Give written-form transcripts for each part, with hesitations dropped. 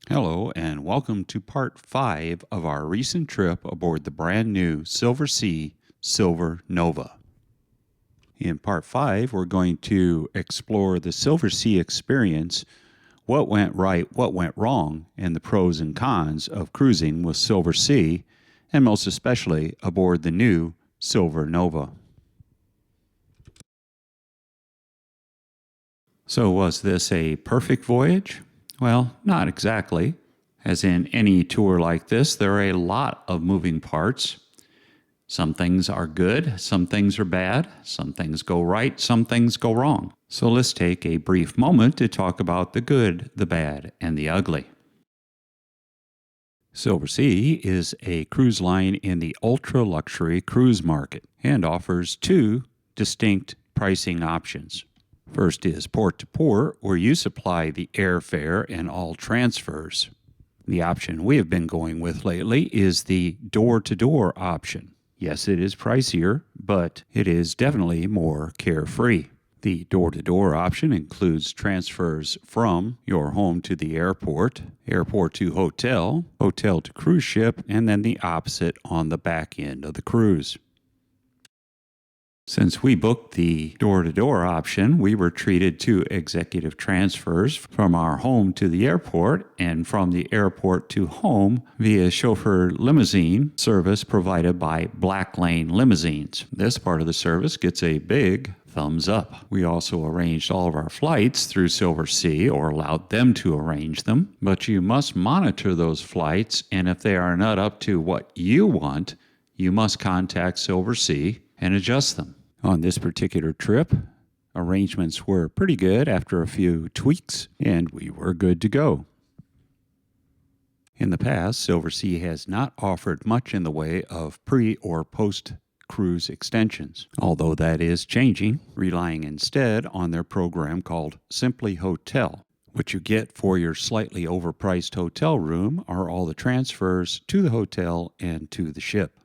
Hello, and welcome to part 5 of our recent trip aboard the brand new Silversea Silver NOVA. In part 5, we're going to explore the Silversea Experience, what went right, what went wrong, and the pros and cons of cruising with Silversea, and most especially aboard the new Silver NOVA. So, was this a perfect voyage? Well, not exactly. As in any tour like this, there are a lot of moving parts. Some things are good, some things are bad, some things go right, some things go wrong. So let's take a brief moment to talk about the good, the bad, and the ugly. Silversea is a cruise line in the ultra-luxury cruise market and offers two distinct pricing options. First is port to port, where you supply the airfare and all transfers. The option we have been going with lately is the door-to-door option. Yes, it is pricier, but it is definitely more carefree. The door-to-door option includes transfers from your home to the airport, airport to hotel, hotel to cruise ship, and then the opposite on the back end of the cruise. Since we booked the door-to-door option, we were treated to executive transfers from our home to the airport and from the airport to home via chauffeur limousine service provided by Black Lane Limousines. This part of the service gets a big thumbs up. We also arranged all of our flights through Silversea, or allowed them to arrange them, but you must monitor those flights, and if they are not up to what you want, you must contact Silversea and adjust them. On this particular trip, arrangements were pretty good after a few tweaks, and we were good to go. In the past, Silversea has not offered much in the way of pre- or post-cruise extensions, although that is changing, relying instead on their program called Simply Hotel. What you get for your slightly overpriced hotel room are all the transfers to the hotel and to the ship,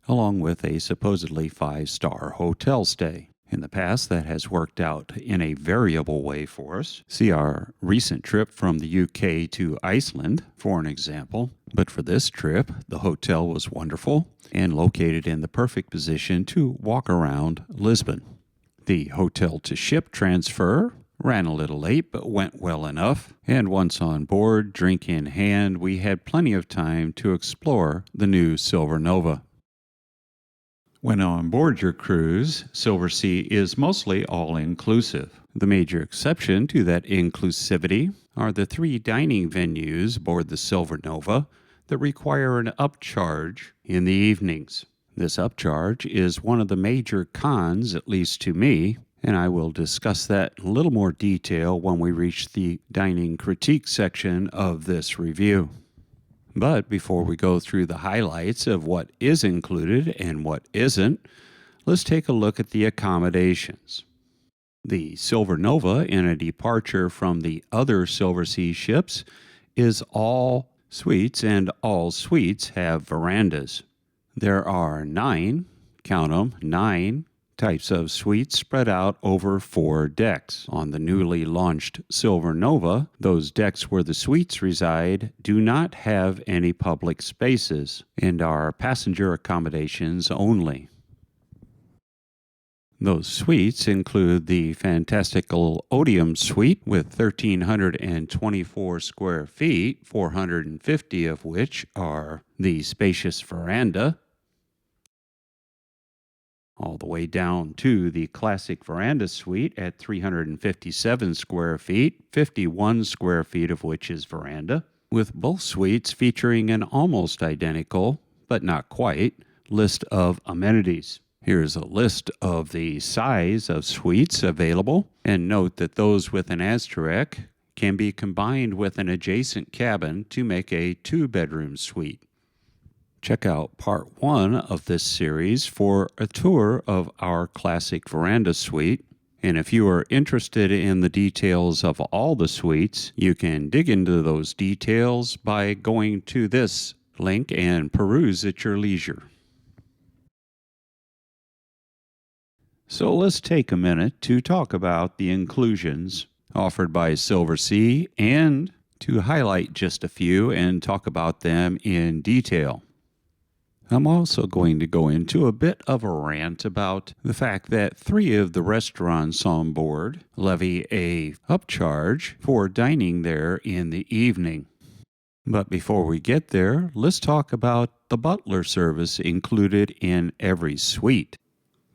along with a supposedly 5-star hotel stay. In the past, that has worked out in a variable way for us. See our recent trip from the UK to Iceland, for an example. But for this trip, the hotel was wonderful and located in the perfect position to walk around Lisbon. The hotel-to-ship transfer ran a little late, but went well enough, and once on board, drink in hand, we had plenty of time to explore the new Silver NOVA. When on board your cruise, Silversea is mostly all-inclusive. The major exception to that inclusivity are the 3 dining venues aboard the Silver NOVA that require an upcharge in the evenings. This upcharge is one of the major cons, at least to me, and I will discuss that in a little more detail when we reach the dining critique section of this review. But before we go through the highlights of what is included and what isn't, let's take a look at the accommodations. The Silver NOVA, in a departure from the other Silversea ships, is all suites, and all suites have verandas. There are 9, count them, 9 types of suites spread out over 4 decks. On the newly launched Silver NOVA, those decks where the suites reside do not have any public spaces and are passenger accommodations only. Those suites include the fantastical Odeum Suite with 1,324 square feet, 450 of which are the spacious veranda, all the way down to the classic veranda suite at 357 square feet, 51 square feet of which is veranda, with both suites featuring an almost identical, but not quite, list of amenities. Here's a list of the size of suites available, and note that those with an asterisk can be combined with an adjacent cabin to make a 2-bedroom suite. Check out part 1 of this series for a tour of our classic veranda suite. And if you are interested in the details of all the suites, you can dig into those details by going to this link and peruse at your leisure. So let's take a minute to talk about the inclusions offered by Silversea and to highlight just a few and talk about them in detail. I'm also going to go into a bit of a rant about the fact that 3 of the restaurants on board levy a upcharge for dining there in the evening. But before we get there, let's talk about the Butler Service included in every suite.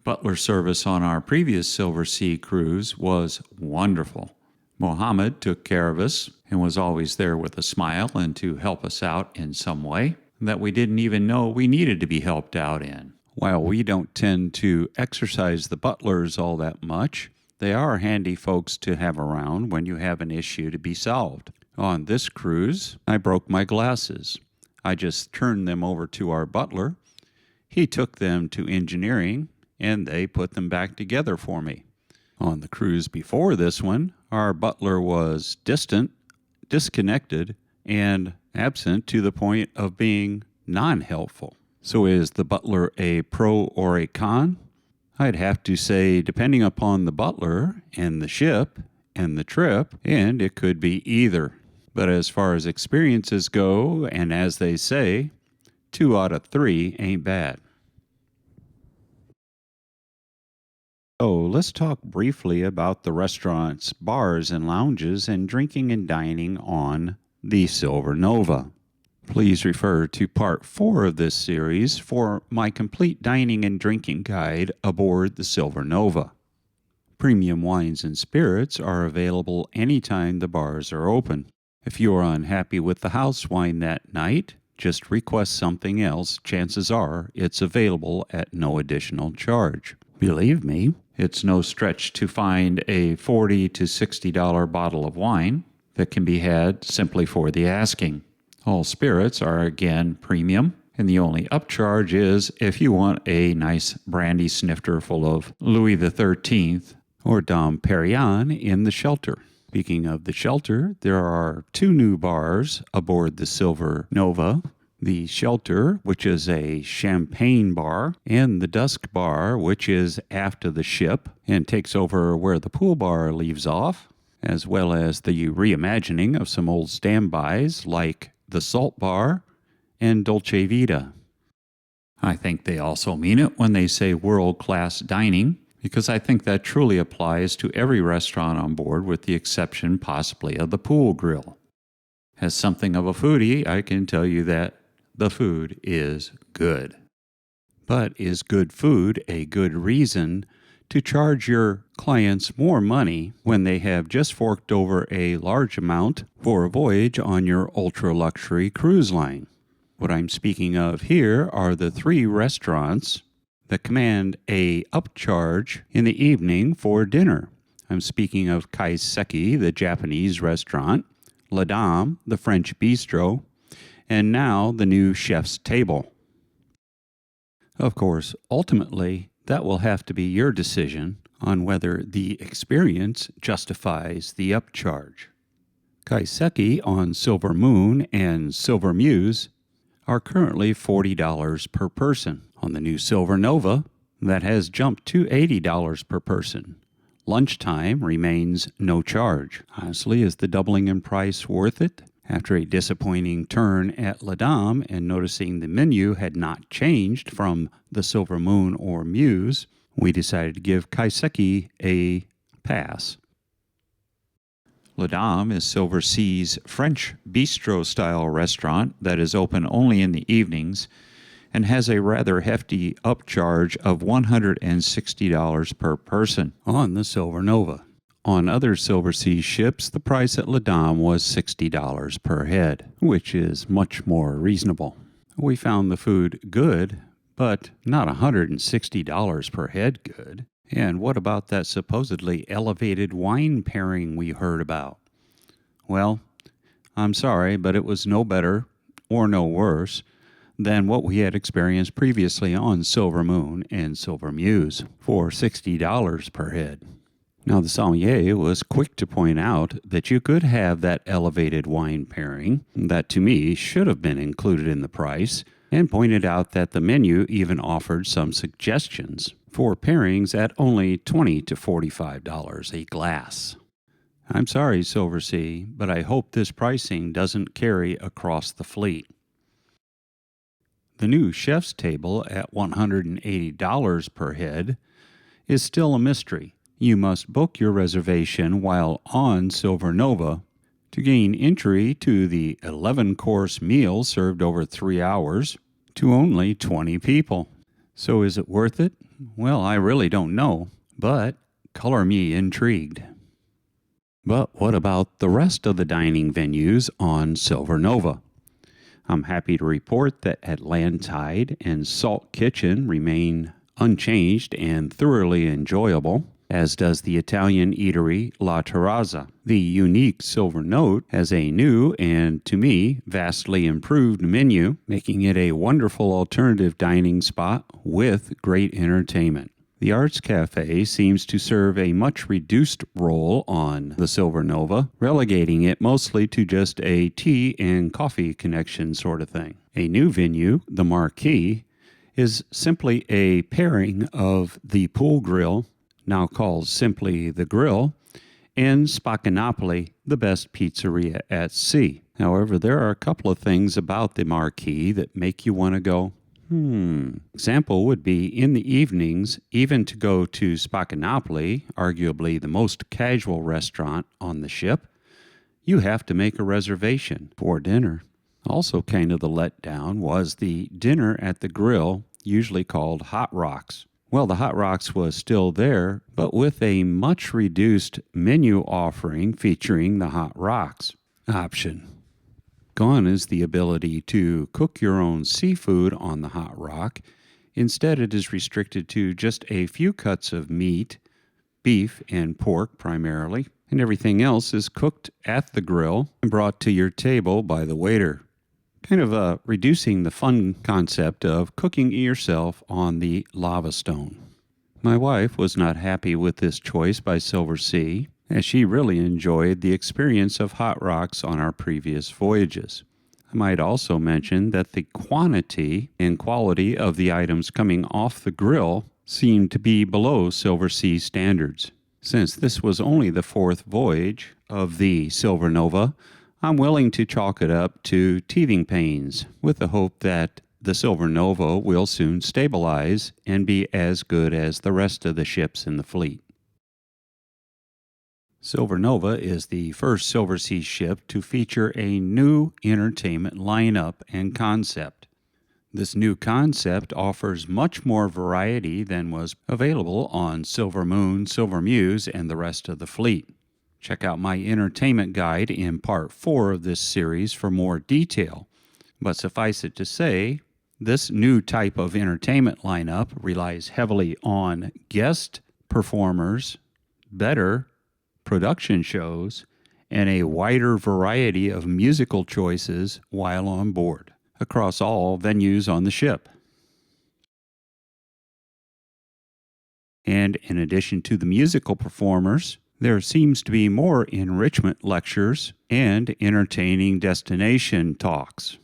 Butler Service on our previous Silversea cruise was wonderful. Mohammed took care of us and was always there with a smile and to help us out in some way that we didn't even know we needed to be helped out in. While we don't tend to exercise the butlers all that much, they are handy folks to have around when you have an issue to be solved. On this cruise, I broke my glasses. I just turned them over to our butler. He took them to engineering, and they put them back together for me. On the cruise before this one, our butler was distant, disconnected, and absent to the point of being non-helpful. So is the butler a pro or a con? I'd have to say depending upon the butler and the ship and the trip, and it could be either. But as far as experiences go, and as they say, 2 out of 3 ain't bad. So let's talk briefly about the restaurants, bars, and lounges and drinking and dining on the Silver Nova. Please refer to Part 4 of this series for my complete dining and drinking guide aboard the Silver Nova. Premium wines and spirits are available anytime the bars are open. If you are unhappy with the house wine that night, just request something else. Chances are it's available at no additional charge. Believe me, it's no stretch to find a $40 to $60 bottle of wine that can be had simply for the asking. All spirits are again premium, and the only upcharge is if you want a nice brandy snifter full of Louis XIII or Dom Perignon in the shelter. Speaking of the shelter, there are 2 new bars aboard the Silver Nova. The Shelter, which is a champagne bar, and the Dusk Bar, which is aft of the ship and takes over where the pool bar leaves off, as well as the reimagining of some old standbys like the Salt Bar and Dolce Vita. I think they also mean it when they say world-class dining, because I think that truly applies to every restaurant on board with the exception possibly of the pool grill. As something of a foodie, I can tell you that the food is good. But is good food a good reason to charge your clients more money when they have just forked over a large amount for a voyage on your ultra-luxury cruise line? What I'm speaking of here are the 3 restaurants that command a upcharge in the evening for dinner. I'm speaking of Kaiseki, the Japanese restaurant, La Dame, the French bistro, and now the new Chef's Table. Of course, ultimately, that will have to be your decision on whether the experience justifies the upcharge. Kaiseki on Silver Moon and Silver Muse are currently $40 per person. On the new Silver Nova, that has jumped to $80 per person. Lunchtime remains no charge. Honestly, is the doubling in price worth it? After a disappointing turn at La Dame and noticing the menu had not changed from the Silver Moon or Muse, we decided to give Kaiseki a pass. La Dame is Silversea's French bistro-style restaurant that is open only in the evenings and has a rather hefty upcharge of $160 per person on the Silver Nova. On other Silversea ships, the price at La Dame was $60 per head, which is much more reasonable. We found the food good, but not $160 per head good. And what about that supposedly elevated wine pairing we heard about? Well, I'm sorry, but it was no better or no worse than what we had experienced previously on Silver Moon and Silver Muse for $60 per head. Now, the sommelier was quick to point out that you could have that elevated wine pairing that to me should have been included in the price, and pointed out that the menu even offered some suggestions for pairings at only $20 to $45 a glass. I'm sorry, Silversea, but I hope this pricing doesn't carry across the fleet. The new chef's table at $180 per head is still a mystery. You must book your reservation while on Silver Nova to gain entry to the 11-course meal served over 3 hours to only 20 people. So is it worth it? Well, I really don't know, but color me intrigued. But what about the rest of the dining venues on Silver Nova? I'm happy to report that Atlantide and Salt Kitchen remain unchanged and thoroughly enjoyable, as does the Italian eatery La Terrazza. The unique Silver Note has a new and, to me, vastly improved menu, making it a wonderful alternative dining spot with great entertainment. The Arts Cafe seems to serve a much reduced role on the Silver Nova, relegating it mostly to just a tea and coffee connection sort of thing. A new venue, the Marquee, is simply a pairing of the Pool Grill, now called simply the Grill, and Spaccanapoli, the best pizzeria at sea. However, there are a couple of things about the Marquee that make you want to go, Example would be in the evenings, even to go to Spaccanapoli, arguably the most casual restaurant on the ship, you have to make a reservation for dinner. Also kind of the letdown was the dinner at the Grill, usually called Hot Rocks. Well, the Hot Rocks was still there, but with a much reduced menu offering featuring the Hot Rocks option. Gone is the ability to cook your own seafood on the Hot Rock. Instead, it is restricted to just a few cuts of meat, beef and pork primarily, and everything else is cooked at the grill and brought to your table by the waiter. Kind of reducing the fun concept of cooking yourself on the lava stone. My wife was not happy with this choice by Silversea, as she really enjoyed the experience of Hot Rocks on our previous voyages. I might also mention that the quantity and quality of the items coming off the grill seemed to be below Silversea standards. Since this was only the 4th voyage of the Silver Nova, I'm willing to chalk it up to teething pains, with the hope that the Silver Nova will soon stabilize and be as good as the rest of the ships in the fleet. Silver Nova is the first Silversea ship to feature a new entertainment lineup and concept. This new concept offers much more variety than was available on Silver Moon, Silver Muse, and the rest of the fleet. Check out my entertainment guide in part 4 of this series for more detail. But suffice it to say, this new type of entertainment lineup relies heavily on guest performers, better production shows, and a wider variety of musical choices while on board, across all venues on the ship. And in addition to the musical performers, there seems to be more enrichment lectures and entertaining destination talks.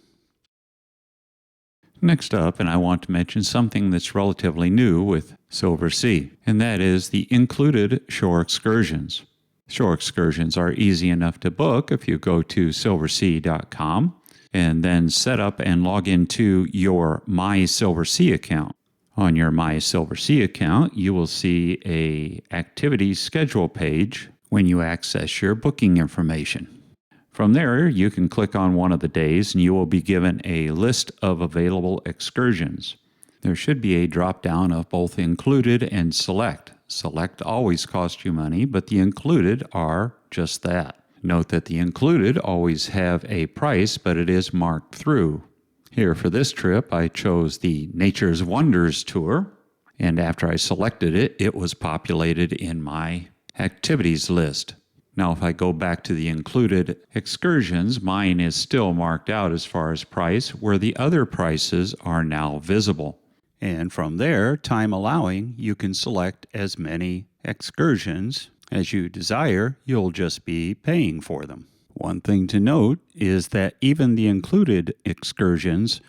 Next up, and I want to mention something that's relatively new with Silversea, and that is the included shore excursions. Shore excursions are easy enough to book if you go to silversea.com and then set up and log into your My Silversea account. On your My Silversea account, you will see a activities schedule page when you access your booking information. From there, you can click on one of the days and you will be given a list of available excursions. There should be a drop-down of both included and select. Select always costs you money, but the included are just that. Note that the included always have a price, but it is marked through. Here for this trip, I chose the Nature's Wonders tour, and after I selected it, it was populated in my activities list. Now, if I go back to the included excursions, mine is still marked out as far as price, where the other prices are now visible. And from there, time allowing, you can select as many excursions as you desire. You'll just be paying for them. One thing to note is that even the included excursions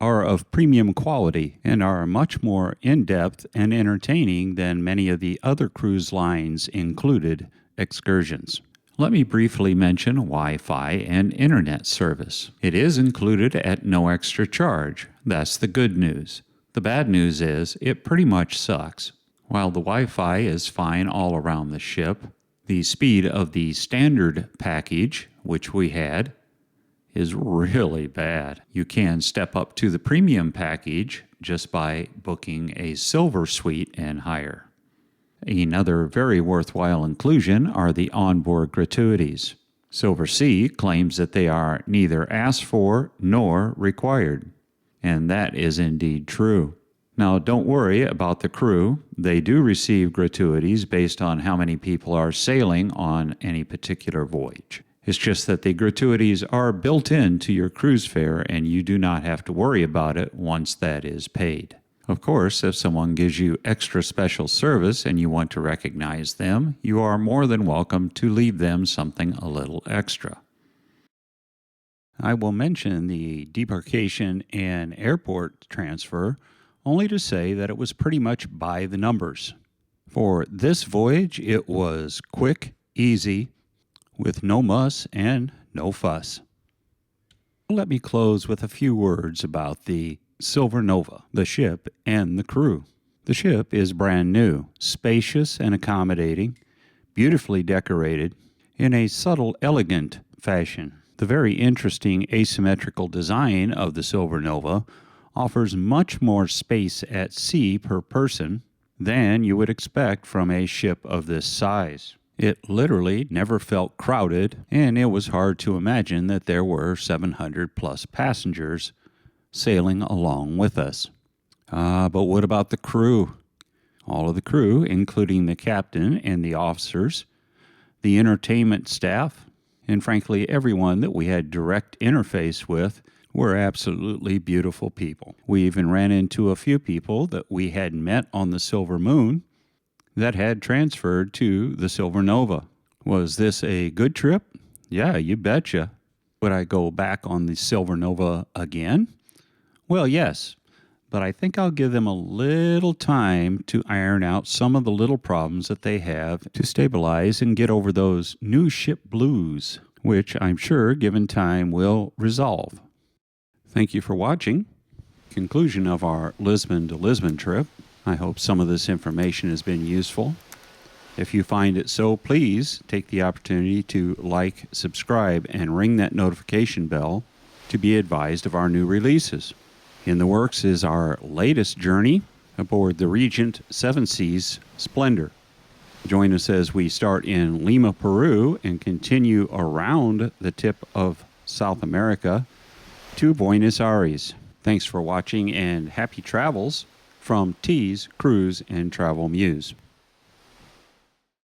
are of premium quality and are much more in-depth and entertaining than many of the other cruise lines included excursions. Let me briefly mention Wi-Fi and internet service. It is included at no extra charge. That's the good news. The bad news is it pretty much sucks. While the Wi-Fi is fine all around the ship, the speed of the standard package, which we had, is really bad. You can step up to the premium package just by booking a silver suite and higher. Another very worthwhile inclusion are the onboard gratuities. Silversea claims that they are neither asked for nor required, and that is indeed true. Now, don't worry about the crew. They do receive gratuities based on how many people are sailing on any particular voyage. It's just that the gratuities are built into your cruise fare, and you do not have to worry about it once that is paid. Of course, if someone gives you extra special service and you want to recognize them, you are more than welcome to leave them something a little extra. I will mention the debarkation and airport transfer only to say that it was pretty much by the numbers. For this voyage, it was quick, easy, with no muss and no fuss. Let me close with a few words about the Silver Nova, the ship, and the crew. The ship is brand new, spacious and accommodating, beautifully decorated in a subtle, elegant fashion. The very interesting asymmetrical design of the Silver Nova offers much more space at sea per person than you would expect from a ship of this size. It literally never felt crowded, and it was hard to imagine that there were 700 plus passengers sailing along with us. But what about the crew? All of the crew, including the captain and the officers, the entertainment staff, and frankly everyone that we had direct interface with, were absolutely beautiful people. We even ran into a few people that we had met on the Silver Moon that had transferred to the Silver Nova. Was this a good trip? Yeah, you betcha. Would I go back on the Silver Nova again? Well, yes, but I think I'll give them a little time to iron out some of the little problems that they have to stabilize and get over those new ship blues, which I'm sure, given time, will resolve. Thank you for watching. Conclusion of our Lisbon to Lisbon trip. I hope some of this information has been useful. If you find it so, please take the opportunity to like, subscribe, and ring that notification bell to be advised of our new releases. In the works is our latest journey aboard the Regent Seven Seas Splendor. Join us as we start in Lima, Peru, and continue around the tip of South America to Buenos Aires. Thanks for watching and happy travels from T's Cruise and Travel Muse.